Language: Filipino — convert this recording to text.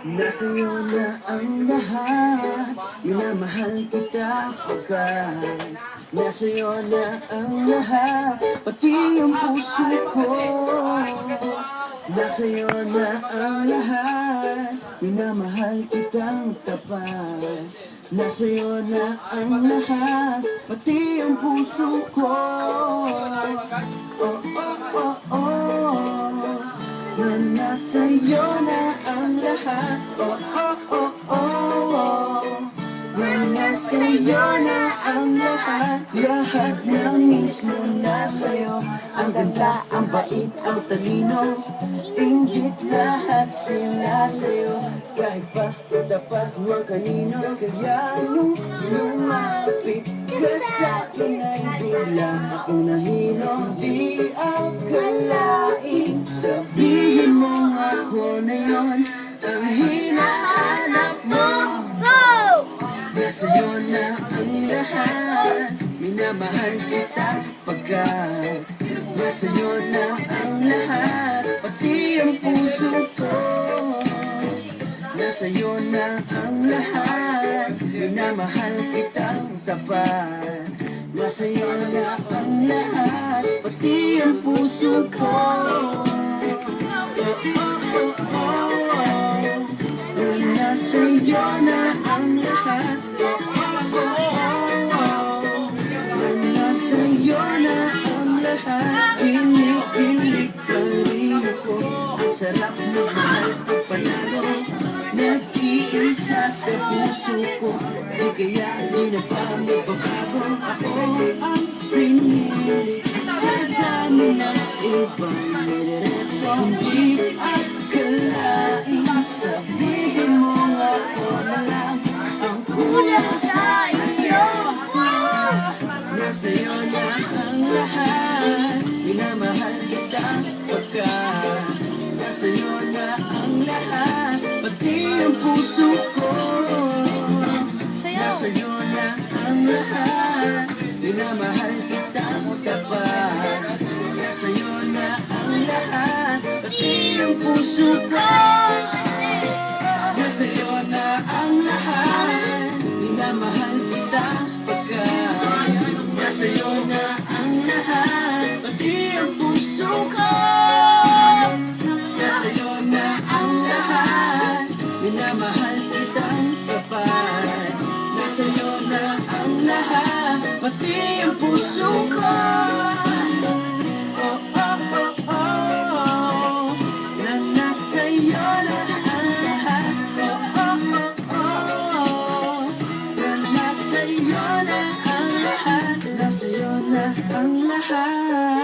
Nasa'yo na ang lahat, minamahal kita pagkat nasa'yo na ang lahat, pati ang puso ko. Nasa'yo na ang lahat, minamahal kitang tapat. Nasa'yo na ang lahat, pati ang puso ko. Oh, oh, oh, oh. Na nasa'yo na ang lahat. Oh, oh, oh, oh. Na nasa'yo na ang lahat. Lahat ng mismo nasa'yo. Ang ganda, ang bait, ang talino, inggit lahat sila sa'yo. Kahit pa tapat mo kanino, kaya nung lumapit ka sa'kin ay bigla akong nahilo. Di akalain, sabihin mo ako na yun ang hinahanap mo. Nasa'yo na ang lahat, minamahal kita pagkat nasa'yo na ang lahat, pati ang puso ko. Nasa'yo na ang lahat, minamahal kitang tapat. Nasa'yo na ang lahat, pati ang puso ko. Nasa'yo na ang lahat. Nasa'yo na ang lahat. Kinikilig pa rin ako. Ang sarap na mahal ang panalo. Nag-iisa sa puso ko. Di kaya di na pa magbabago. Ako ang pinili sa dami ng ibang nirereto. Hindi akalain, sabihin mo ako na lang ang kulang sa iyo. Nasa'yo na ang lahat, minamahal kita pagkat nasa'yo na ang lahat, pati ang puso ko. Nasa'yo na ang lahat, minamahal kita tapat. Nasa'yo na ang lahat, pati ang puso ko. Nasa'yo na ang lahat, minamahal kita pagkat nasa'yo na ang lahat, pati ang puso ko. Nasa'yo na ang lahat, minamahal kitang tapat. Nasa'yo na ang lahat, pati ang puso ko. Oh, oh, oh, oh. Na nasa'yo na ang lahat. Oh, oh, oh, oh. Na nasa'yo na ang lahat. Nasa'yo na ang lahat.